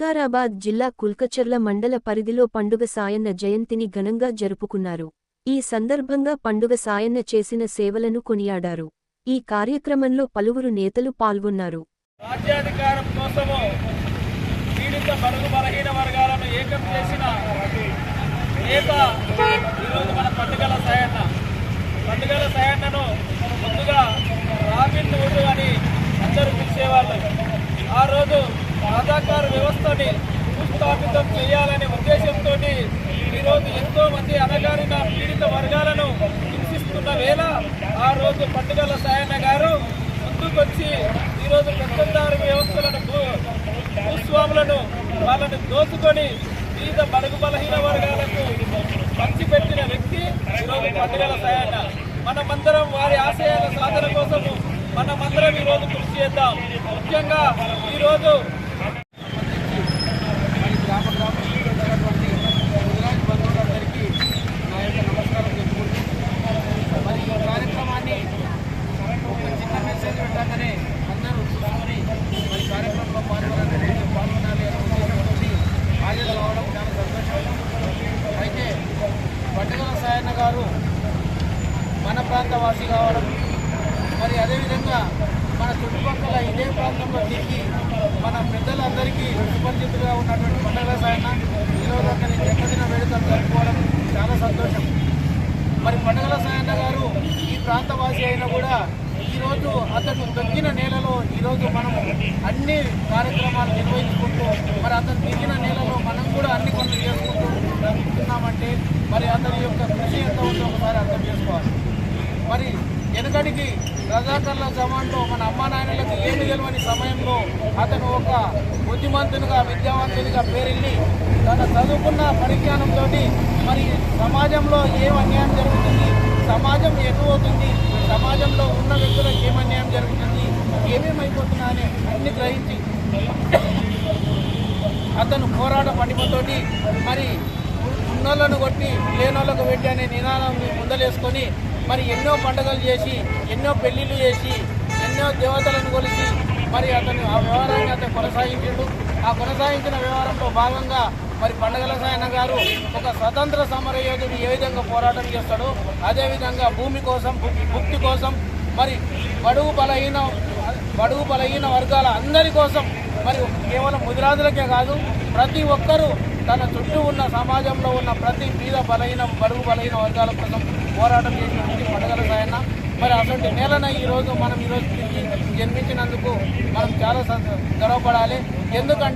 వికారాబాద్ జిల్లా కుల్కచర్ల మండల పరిధిలో పండుగ సాయన్న జయంతిని ఘనంగా జరుపుకున్నారు. ఈ సందర్భంగా పండుగ సాయన్న చేసిన సేవలను కొనియాడారు. ఈ కార్యక్రమంలో పలువురు నేతలు పాల్గొన్నారు. రాజ్యాధికారం కోసము పీడిత బడుగు బలహీన వర్గాలను ఏకం చేసిన నేత ఈరోజు మన పండుగల సాయన్న. పండుగల సాయన్నను ముందుగా రాబిన్ హుడ్ అని అందరూ పిలిచేవాళ్ళు. ఆ రోజు రాజాకార వ్యవస్థని భూస్థాపితం చేయాలనే ఉద్దేశంతో ఈరోజు ఎంతో మంది అణగారిన పీడిత వర్గాలను హింసిస్తున్న వేళ ఆ రోజు పండుగల సాయన్న గారు ముందుకొచ్చి ఈరోజు పెత్తందారు వ్యవస్థలను భూస్వాములను వాళ్ళని దోచుకొని వివిధ బడుగు బలహీన వర్గాలకు పంచిపెట్టిన వ్యక్తి ఈరోజు పండుగల సాయన్న. మనమందరం వారి ఆశయాల సాధన కోసము మనమందరం ఈరోజు కృషి చేద్దాం. ముఖ్యంగా ఈరోజు నా యొక్క నమస్కారం చెప్పుకుంటూ మరి ఈ కార్యక్రమాన్ని ఒక చిన్న మెసేజ్ పెట్టగానే అందరూ చూసుకొని మరి కార్యక్రమంలో పాల్గొనాలి అనే ఉద్దేశంతో హాజరు కావడం చాలా సంతోషం. అయితే పండుగల సాయన్న గారు మన ప్రాంతవాసి కావడం, మరి అదేవిధంగా మన చుట్టుపక్కల ఇదే ప్రాంతంలో తిరిగి మన పెద్దలందరికీ సుపరిచితులుగా ఉన్నటువంటి పండుగల సాయన్న ఈరోజు అతని జన్మదిన వేడుకలు జరుపుకోవడం చాలా సంతోషం. మరి పండుగల సాయన్న గారు ఈ ప్రాంతవాసి అయినా కూడా ఈరోజు అతను తగ్గిన నేలలో ఈరోజు మనము అన్ని కార్యక్రమాలు నిర్వహించుకుంటూ మరి అతను తిరిగిన నేలలో మనం కూడా అన్ని పనులు చేసుకుంటూ బ్రతుకుతున్నామంటే మరి అతని యొక్క కృషి ఎంత ఉందో ఒకసారి అర్థం చేసుకోవాలి. మరి వెనుకడికి రజాకర్ల జమాన్లో మన అమ్మా నాయనలకు ఏమి తెలియని సమయంలో అతను ఒక బుద్ధిమంతునిగా విద్యావంతునిగా పేరెళ్ళి తన చదువుకున్న పరిజ్ఞానంతో మరి సమాజంలో ఏం అన్యాయం జరుగుతుంది, సమాజం ఎటుపోతుంది, సమాజంలో ఉన్న వ్యక్తులకు ఏం అన్యాయం జరుగుతుంది, ఏమేమైపోతున్నా అని అన్ని గ్రహించి అతను పోరాట పటిమతోటి మరి ఉన్నోళ్ళను కొట్టి లేనోళ్ళకు పెట్టి అనే నినాదాన్ని ముందలేసుకొని మరి ఎన్నో పండుగలు చేసి ఎన్నో పెళ్లిళ్ళు చేసి ఎన్నో దేవతలను కొలిసి మరి అతను ఆ వ్యవహారాన్ని అతను కొనసాగించాడు. ఆ కొనసాగించిన వ్యవహారంలో భాగంగా మరి పండుగల సాయన్న గారు ఒక స్వతంత్ర సమర యోధుడు ఏ విధంగా పోరాటం చేస్తాడో అదేవిధంగా భూమి కోసం భుక్తి కోసం మరి బడుగు బలహీన వర్గాల అందరి కోసం మరి కేవలం ముదిరాజులకే కాదు ప్రతి ఒక్కరూ తన చుట్టూ ఉన్న సమాజంలో ఉన్న ప్రతి బీద బడుగు బలహీన వర్గాల కోసం పోరాటం చేసినటువంటి పండుగల సాయన్న. మరి అసలు నేలన ఈరోజు మనం తిరిగి జన్మించినందుకు మనం చాలా గర్వపడాలి. ఎందుకంటే